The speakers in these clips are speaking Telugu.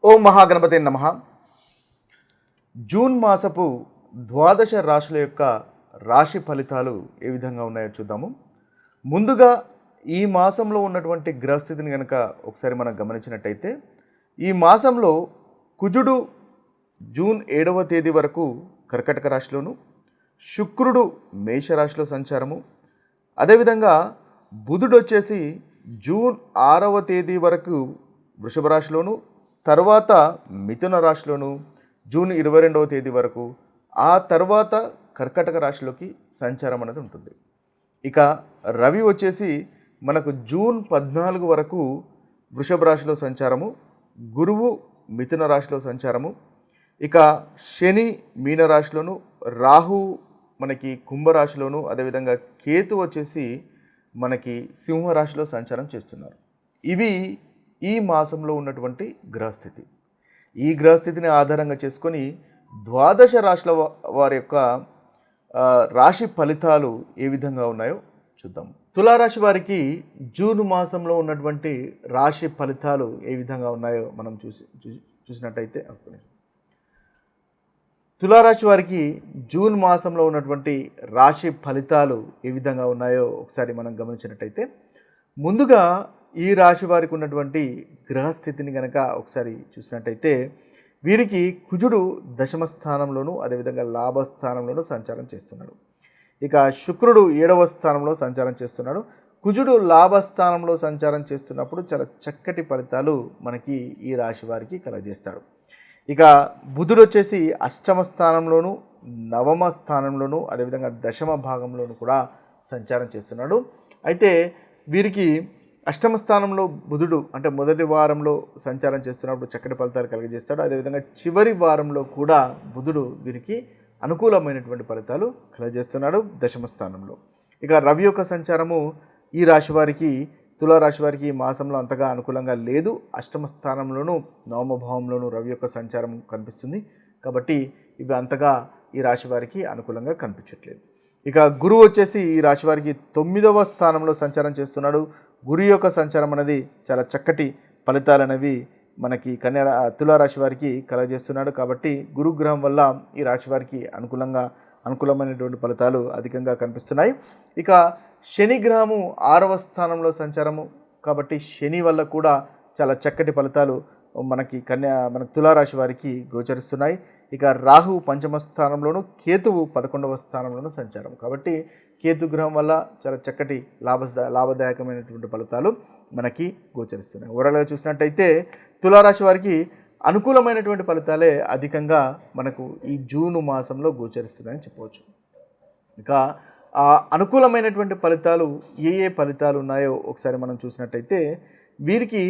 ఓం మహాగణపతే నమః. జూన్ మాసపు ద్వాదశ రాశుల యొక్క రాశి ఫలితాలు ఏ విధంగా ఉన్నాయో చూద్దాము. ముందుగా ఈ మాసంలో ఉన్నటువంటి గ్రహస్థితిని కనుక ఒకసారి మనం గమనించినట్టయితే, ఈ మాసంలో కుజుడు జూన్ 7వ తేదీ వరకు కర్కాటక రాశిలోను, శుక్రుడు మేషరాశిలో సంచారము, అదేవిధంగా బుధుడు వచ్చేసి జూన్ 6వ తేదీ వరకు వృషభ రాశిలోను, తర్వాత మిథున రాశిలోను జూన్ 22వ తేదీ వరకు, ఆ తర్వాత కర్కాటక రాశిలోకి సంచారం అనేది ఉంటుంది. ఇక రవి వచ్చేసి మనకు జూన్ 14 వరకు వృషభ రాశిలో సంచారము, గురువు మిథున రాశిలో సంచారము, ఇక శని మీనరాశిలోను, రాహు మనకి కుంభరాశిలోను, అదేవిధంగా కేతు వచ్చేసి మనకి సింహరాశిలో సంచారం చేస్తున్నారు. ఇవి ఈ మాసంలో ఉన్నటువంటి గ్రహస్థితి. ఈ గ్రహస్థితిని ఆధారంగా చేసుకొని ద్వాదశ రాశుల వారి యొక్క రాశి ఫలితాలు ఏ విధంగా ఉన్నాయో చూద్దాం. తులారాశి వారికి జూన్ మాసంలో ఉన్నటువంటి రాశి ఫలితాలు ఏ విధంగా ఉన్నాయో మనం చూసినట్టయితే, తులారాశి వారికి జూన్ మాసంలో ఉన్నటువంటి రాశి ఫలితాలు ఏ విధంగా ఉన్నాయో ఒకసారి మనం గమనించినట్టయితే, ముందుగా ఈ రాశి వారికి ఉన్నటువంటి గ్రహస్థితిని కనుక ఒకసారి చూసినట్టయితే, వీరికి కుజుడు దశమ స్థానంలోను, అదేవిధంగా లాభస్థానంలోనూ సంచారం చేస్తున్నాడు. ఇక శుక్రుడు 7వ స్థానంలో సంచారం చేస్తున్నాడు. కుజుడు లాభస్థానంలో సంచారం చేస్తున్నప్పుడు చాలా చక్కటి ఫలితాలు మనకి ఈ రాశి వారికి కలగజేస్తాడు. ఇక బుధుడు వచ్చేసి అష్టమ స్థానంలోను, నవమ స్థానంలోను, అదేవిధంగా దశమ భాగంలోను కూడా సంచారం చేస్తున్నాడు. అయితే వీరికి అష్టమ స్థానంలో బుధుడు అంటే మొదటి వారంలో సంచారం చేస్తున్నప్పుడు చక్కటి ఫలితాలు కలిగజేస్తాడు. అదేవిధంగా చివరి వారంలో కూడా బుధుడు వీరికి అనుకూలమైనటువంటి ఫలితాలు కలగజేస్తున్నాడు దశమ స్థానంలో. ఇక రవి యొక్క సంచారము ఈ రాశి వారికి, తులారాశి వారికి ఈ మాసంలో అంతగా అనుకూలంగా లేదు. అష్టమ స్థానంలోనూ నవమ భావంలోనూ రవి యొక్క సంచారం కనిపిస్తుంది. కాబట్టి ఇవి అంతగా ఈ రాశి వారికి అనుకూలంగా కనిపించట్లేదు. ఇక గురువు వచ్చేసి ఈ రాశి వారికి 9వ స్థానంలో సంచారం చేస్తున్నాడు. గురు యొక్క సంచారం అనేది చాలా చక్కటి ఫలితాలు అనేవి మనకి తులారాశి వారికి కలగజేస్తున్నాడు. కాబట్టి గురుగ్రహం వల్ల ఈ రాశి వారికి అనుకూలమైనటువంటి ఫలితాలు అధికంగా కనిపిస్తున్నాయి. ఇక శని గ్రహము 6వ స్థానంలో సంచారము, కాబట్టి శని వల్ల కూడా చాలా చక్కటి ఫలితాలు మనకి తులారాశి వారికి గోచరిస్తున్నాయి. ఇక రాహు 5వ స్థానంలోను, కేతువు 11వ స్థానంలోను సంచారం, కాబట్టి కేతు గ్రహం వల్ల చాలా చక్కటి లాభదాయకమైనటువంటి ఫలితాలు మనకి గోచరిస్తున్నాయి. ఓవరాల్గా చూసినట్టయితే తులారాశి వారికి అనుకూలమైనటువంటి ఫలితాలే అధికంగా మనకు ఈ జూన్ మాసంలో గోచరిస్తున్నాయని చెప్పవచ్చు. ఇక అనుకూలమైనటువంటి ఫలితాలు ఏ ఫలితాలు ఉన్నాయో ఒకసారి మనం చూసినట్టయితే, వీరికి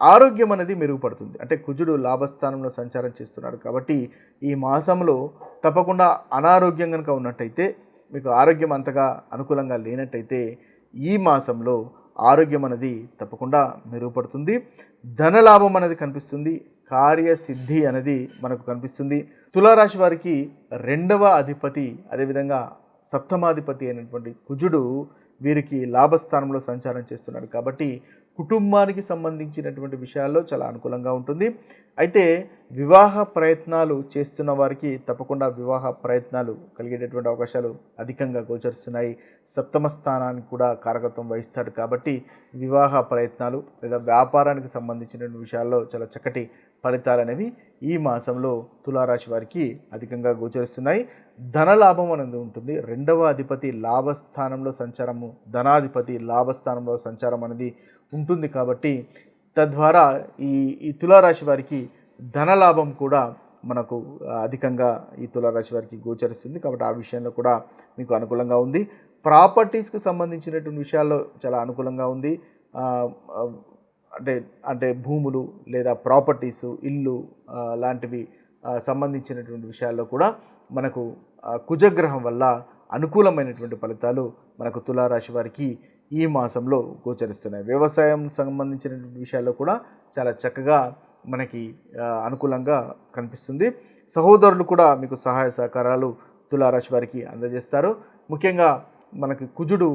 ఆరోగ్యం అనేది మెరుగుపడుతుంది. అంటే కుజుడు లాభస్థానంలో సంచారం చేస్తున్నాడు కాబట్టి ఈ మాసంలో తప్పకుండా అనారోగ్యం కనుక ఉన్నట్టయితే, మీకు ఆరోగ్యం అంతగా అనుకూలంగా లేనట్టయితే ఈ మాసంలో ఆరోగ్యం అనేది తప్పకుండా మెరుగుపడుతుంది. ధనలాభం అనేది కనిపిస్తుంది. కార్యసిద్ధి అనేది మనకు కనిపిస్తుంది. తులారాశి వారికి 2వ అధిపతి, అదేవిధంగా సప్తమాధిపతి అయినటువంటి కుజుడు వీరికి లాభస్థానంలో సంచారం చేస్తున్నాడు. కాబట్టి కుటుంబానికి సంబంధించినటువంటి విషయాల్లో చాలా అనుకూలంగా ఉంటుంది. అయితే వివాహ ప్రయత్నాలు చేస్తున్న వారికి తప్పకుండా వివాహ ప్రయత్నాలు కలిగేటటువంటి అవకాశాలు అధికంగా గోచరిస్తున్నాయి. సప్తమ స్థానానికి కూడా కారకత్వం వహిస్తాడు. కాబట్టి వివాహ ప్రయత్నాలు లేదా వ్యాపారానికి సంబంధించినటువంటి విషయాల్లో చాలా చక్కటి ఫలితాలు అనేవి ఈ మాసంలో తులారాశి వారికి అధికంగా గోచరిస్తున్నాయి. ధనలాభం అనేది ఉంటుంది. 2వ అధిపతి లాభస్థానంలో సంచారము, ధనాధిపతి లాభస్థానంలో సంచారం అనేది ఉంటుంది. కాబట్టి తద్వారా ఈ తులారాశి వారికి ధనలాభం కూడా మనకు అధికంగా ఈ తులారాశి వారికి గోచరిస్తుంది. కాబట్టి ఆ విషయంలో కూడా మీకు అనుకూలంగా ఉంది. ప్రాపర్టీస్కి సంబంధించినటువంటి విషయాల్లో చాలా అనుకూలంగా ఉంది. అంటే భూములు లేదా ప్రాపర్టీసు, ఇల్లు లాంటివి సంబంధించినటువంటి విషయాల్లో కూడా మనకు కుజగ్రహం వల్ల అనుకూలమైనటువంటి ఫలితాలు మనకు తులారాశి వారికి ఈ మాసంలో గోచరిస్తున్నాయి. వ్యవసాయం సంబంధించినటువంటి విషయాల్లో కూడా చాలా చక్కగా మనకి అనుకూలంగా కనిపిస్తుంది. సహోదరులు కూడా మీకు సహాయ సహకారాలు తులారాశి వారికి అందజేస్తారు. ముఖ్యంగా మనకి కుజుడు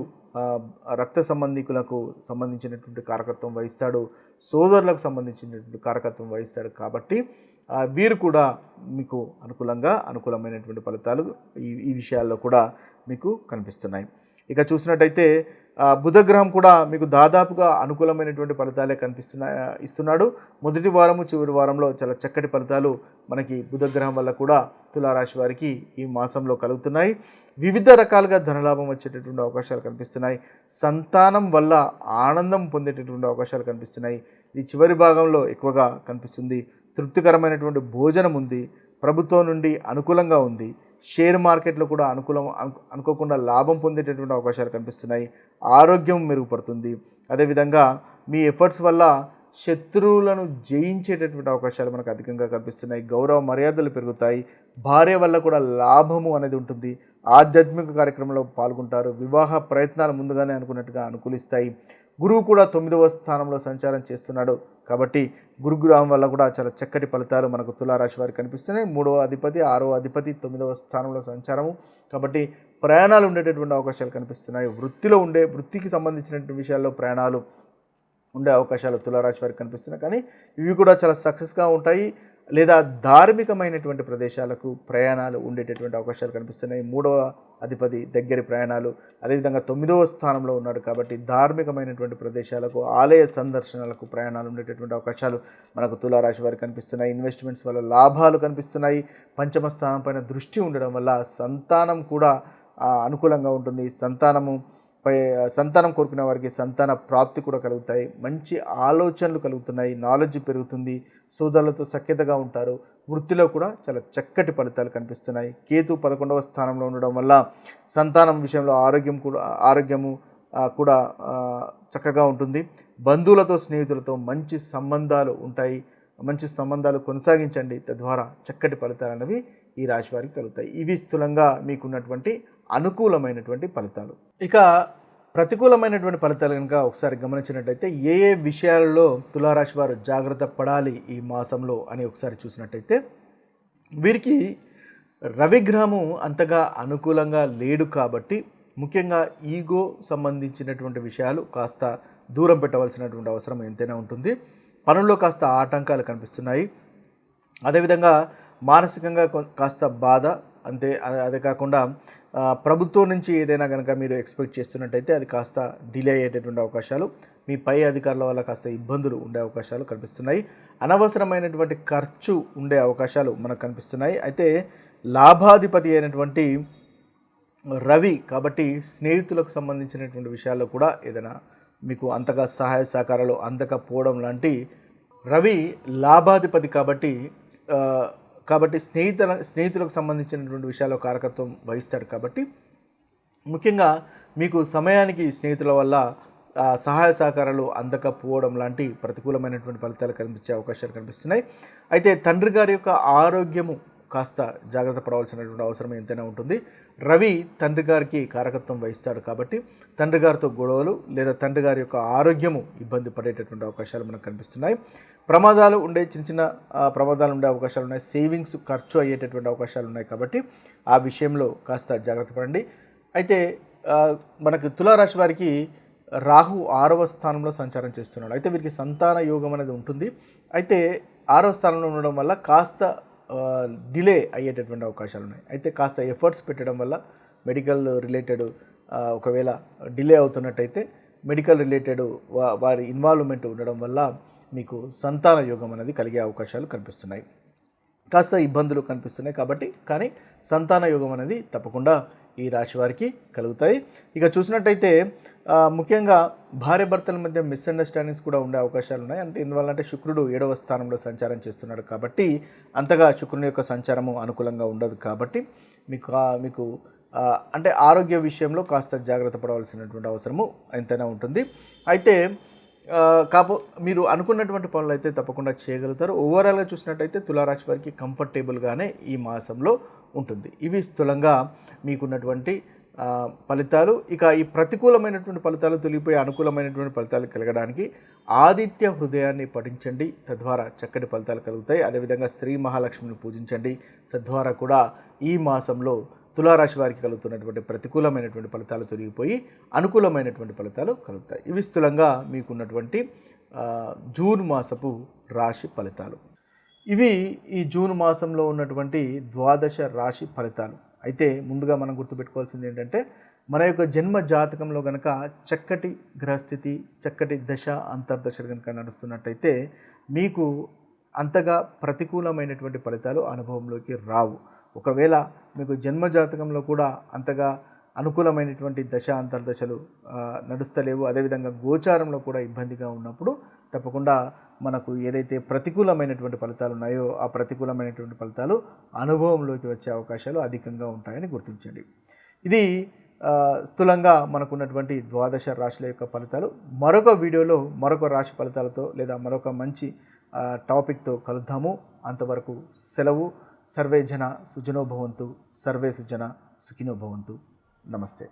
రక్త సంబంధికులకు సంబంధించినటువంటి కారకత్వం వహిస్తాడు, సోదరులకు సంబంధించినటువంటి కారకత్వం వహిస్తాడు. కాబట్టి వీరు కూడా మీకు అనుకూలమైనటువంటి ఫలితాలు ఈ విషయాల్లో కూడా మీకు కనిపిస్తున్నాయి. ఇక చూసినట్టయితే బుధగ్రహం కూడా మీకు దాదాపుగా అనుకూలమైనటువంటి ఫలితాలే ఇస్తున్నాడు. మొదటి వారము చివరి వారంలో చాలా చక్కటి ఫలితాలు మనకి బుధగ్రహం వల్ల కూడా తులారాశి వారికి ఈ మాసంలో కలుగుతున్నాయి. వివిధ రకాలుగా ధనలాభం వచ్చేటటువంటి అవకాశాలు కనిపిస్తున్నాయి. సంతానం వల్ల ఆనందం పొందేటటువంటి అవకాశాలు కనిపిస్తున్నాయి. ఇది చివరి భాగంలో ఎక్కువగా కనిపిస్తుంది. తృప్తికరమైనటువంటి భోజనం ఉంది. ప్రభుత్వం నుండి అనుకూలంగా ఉంది. షేర్ మార్కెట్లో కూడా అనుకోకుండా లాభం పొందేటటువంటి అవకాశాలు కనిపిస్తున్నాయి. ఆరోగ్యం మెరుగుపడుతుంది. అదేవిధంగా మీ ఎఫర్ట్స్ వల్ల శత్రువులను జయించేటటువంటి అవకాశాలు మనకు అధికంగా కనిపిస్తున్నాయి. గౌరవ మర్యాదలు పెరుగుతాయి. భార్య వల్ల కూడా లాభము అనేది ఉంటుంది. ఆధ్యాత్మిక కార్యక్రమంలో పాల్గొంటారు. వివాహ ప్రయత్నాలు ముందుగానే అనుకున్నట్టుగా అనుకూలిస్తాయి. గురువు కూడా 9వ స్థానంలో సంచారం చేస్తున్నాడు. కాబట్టి గురుగ్రహం వల్ల కూడా చాలా చక్కటి ఫలితాలు మనకు తులారాశి వారికి కనిపిస్తున్నాయి. 3వ అధిపతి 6వ అధిపతి 9వ స్థానంలో సంచారము. కాబట్టి ప్రయాణాలు ఉండేటటువంటి అవకాశాలు కనిపిస్తున్నాయి. వృత్తికి సంబంధించినటువంటి విషయాల్లో ప్రయాణాలు ఉండే అవకాశాలు తులారాశి వారికి కనిపిస్తున్నాయి. కానీ ఇవి కూడా చాలా సక్సెస్గా ఉంటాయి. లేదా ధార్మికమైనటువంటి ప్రదేశాలకు ప్రయాణాలు ఉండేటటువంటి అవకాశాలు కనిపిస్తున్నాయి. 3వ అధిపతి దగ్గరి ప్రయాణాలు, అదేవిధంగా 9వ స్థానంలో ఉన్నాడు. కాబట్టి ధార్మికమైనటువంటి ప్రదేశాలకు, ఆలయ సందర్శనలకు ప్రయాణాలు ఉండేటటువంటి అవకాశాలు మనకు తులారాశి వారికి కనిపిస్తున్నాయి. ఇన్వెస్ట్మెంట్స్ వల్ల లాభాలు కనిపిస్తున్నాయి. పంచమ స్థానం పైన దృష్టి ఉండడం వల్ల సంతానం కూడా అనుకూలంగా ఉంటుంది. సంతానం కోరుకునే వారికి సంతాన ప్రాప్తి కూడా కలుగుతాయి. మంచి ఆలోచనలు కలుగుతున్నాయి. నాలెడ్జ్ పెరుగుతుంది. సోదరులతో సఖ్యతగా ఉంటారు. వృత్తిలో కూడా చాలా చక్కటి ఫలితాలు కనిపిస్తున్నాయి. కేతు 11వ స్థానంలో ఉండడం వల్ల సంతానం విషయంలో ఆరోగ్యము కూడా చక్కగా ఉంటుంది. బంధువులతో స్నేహితులతో మంచి సంబంధాలు ఉంటాయి. మంచి సంబంధాలు కొనసాగించండి. తద్వారా చక్కటి ఫలితాలు అనేవి ఈ రాశి వారికి కలుగుతాయి. ఇవి స్థూలంగా మీకున్నటువంటి అనుకూలమైనటువంటి ఫలితాలు. ఇక ప్రతికూలమైనటువంటి ఫలితాలు కనుక ఒకసారి గమనించినట్టయితే ఏ విషయాలలో తులారాశి వారు జాగ్రత్త పడాలి ఈ మాసంలో అని ఒకసారి చూసినట్టయితే వీరికి రవిగ్రహము అంతగా అనుకూలంగా లేడు. కాబట్టి ముఖ్యంగా ఈగో సంబంధించినటువంటి విషయాలు కాస్త దూరం పెట్టవలసినటువంటి అవసరం ఎంతైనా ఉంటుంది. పనుల్లో కాస్త ఆటంకాలు కనిపిస్తున్నాయి. అదేవిధంగా మానసికంగా కాస్త బాధ. అదే కాకుండా ప్రభుత్వం నుంచి ఏదైనా కనుక మీరు ఎక్స్పెక్ట్ చేస్తున్నట్టయితే అది కాస్త డిలే అయ్యేటటువంటి అవకాశాలు, మీ పై అధికారుల వల్ల కాస్త ఇబ్బందులు ఉండే అవకాశాలు కనిపిస్తున్నాయి. అనవసరమైనటువంటి ఖర్చు ఉండే అవకాశాలు మనకు కనిపిస్తున్నాయి. అయితే లాభాధిపతి అయినటువంటి రవి కాబట్టి స్నేహితులకు సంబంధించినటువంటి విషయాల్లో కూడా ఏదైనా మీకు అంతగా సహాయ సహకారాలు అందకపోవడం లాంటి రవి లాభాధిపతి కాబట్టి స్నేహితులకు సంబంధించినటువంటి విషయాల్లో కారకత్వం వహిస్తాడు. కాబట్టి ముఖ్యంగా మీకు సమయానికి స్నేహితుల వల్ల సహాయ సహకారాలు అందకపోవడం లాంటి ప్రతికూలమైనటువంటి ఫలితాలు కనిపించే అవకాశాలు కనిపిస్తున్నాయి. అయితే తండ్రి గారి యొక్క ఆరోగ్యము కాస్త జాగ్రత్త పడవలసినటువంటి అవసరం ఎంతైనా ఉంటుంది. రవి తండ్రి గారికి కారకత్వం వహిస్తాడు. కాబట్టి తండ్రి గారితో గొడవలు లేదా తండ్రి గారి యొక్క ఆరోగ్యము ఇబ్బంది పడేటటువంటి అవకాశాలు మనకు కనిపిస్తున్నాయి. ప్రమాదాలు ఉండే చిన్న ప్రమాదాలు ఉండే అవకాశాలు ఉన్నాయి. సేవింగ్స్ ఖర్చు అయ్యేటటువంటి అవకాశాలు ఉన్నాయి. కాబట్టి ఆ విషయంలో కాస్త జాగ్రత్త పడండి. అయితే మనకు తులారాశి వారికి రాహు 6వ స్థానంలో సంచారం చేస్తున్నాడు. అయితే వీరికి సంతాన యోగం అనేది ఉంటుంది. అయితే 6వ స్థానంలో ఉండడం వల్ల కాస్త డిలే అయ్యేటటువంటి అవకాశాలు ఉన్నాయి. అయితే కాస్త ఎఫర్ట్స్ పెట్టడం వల్ల మెడికల్ రిలేటెడ్ ఒకవేళ డిలే అవుతున్నట్టయితే మెడికల్ రిలేటెడ్ వారి ఇన్వాల్వ్మెంట్ ఉండడం వల్ల మీకు సంతాన యోగం అనేది కలిగే అవకాశాలు కనిపిస్తున్నాయి. కాస్త ఇబ్బందులు కనిపిస్తున్నాయి. కానీ సంతాన యోగం అనేది తప్పకుండా ఈ రాశి వారికి కలుగుతాయి. ఇక చూసినట్టయితే ముఖ్యంగా భార్యాభర్తల మధ్య మిస్అండర్స్టాండింగ్స్ కూడా ఉండే అవకాశాలు ఉన్నాయి. ఎందువల్లంటే శుక్రుడు 7వ స్థానంలో సంచారం చేస్తున్నాడు. కాబట్టి అంతగా శుక్రుని యొక్క సంచారము అనుకూలంగా ఉండదు. కాబట్టి మీకు అంటే ఆరోగ్య విషయంలో కాస్త జాగ్రత్త పడవలసినటువంటి అవసరము ఎంతైనా ఉంటుంది. అయితే మీరు అనుకున్నటువంటి పనులు అయితే తప్పకుండా చేయగలుగుతారు. ఓవరాల్గా చూసినట్టయితే తులారాశి వారికి కంఫర్టబుల్గానే ఈ మాసంలో ఉంటుంది. ఇవి స్థూలంగా మీకున్నటువంటి ఫలితాలు. ఇక ఈ ప్రతికూలమైనటువంటి ఫలితాలు తొలగిపోయి అనుకూలమైనటువంటి ఫలితాలు కలగడానికి ఆదిత్య హృదయాన్ని పఠించండి. తద్వారా చక్కటి ఫలితాలు కలుగుతాయి. అదేవిధంగా శ్రీ మహాలక్ష్మిని పూజించండి. తద్వారా కూడా ఈ మాసంలో తులారాశి వారికి కలుగుతున్నటువంటి ప్రతికూలమైనటువంటి ఫలితాలు తొలగిపోయి అనుకూలమైనటువంటి ఫలితాలు కలుగుతాయి. ఇవి స్థూలంగా మీకున్నటువంటి జూన్ మాసపు రాశి ఫలితాలు. ఇవి ఈ జూన్ మాసంలో ఉన్నటువంటి ద్వాదశ రాశి ఫలితాలు. అయితే ముందుగా మనం గుర్తుపెట్టుకోవాల్సింది ఏంటంటే, మన యొక్క జన్మ జాతకంలో కనుక చక్కటి గ్రహస్థితి, చక్కటి దశ అంతర్దశలు కనుక నడుస్తున్నట్టయితే మీకు అంతగా ప్రతికూలమైనటువంటి ఫలితాలు అనుభవంలోకి రావు. ఒకవేళ మీకు జన్మ జాతకంలో కూడా అంతగా అనుకూలమైనటువంటి దశ అంతర్దశలు నడుస్తలేవు, అదేవిధంగా గోచారంలో కూడా ఇబ్బందిగా ఉన్నప్పుడు తప్పకుండా మనకు ఏదైతే ప్రతికూలమైనటువంటి ఫలితాలు ఉన్నాయో ఆ ప్రతికూలమైనటువంటి ఫలితాలు అనుభవంలోకి వచ్చే అవకాశాలు అధికంగా ఉంటాయని గుర్తించండి. ఇది స్థూలంగా మనకున్నటువంటి ద్వాదశ రాశుల యొక్క ఫలితాలు. మరొక వీడియోలో మరొక రాశి ఫలితాలతో లేదా మరొక మంచి టాపిక్తో కలుద్దాము. అంతవరకు సెలవు. సర్వే జన సుజనో భవంతు, సర్వే సుజన సుఖినో భవంతు. నమస్తే.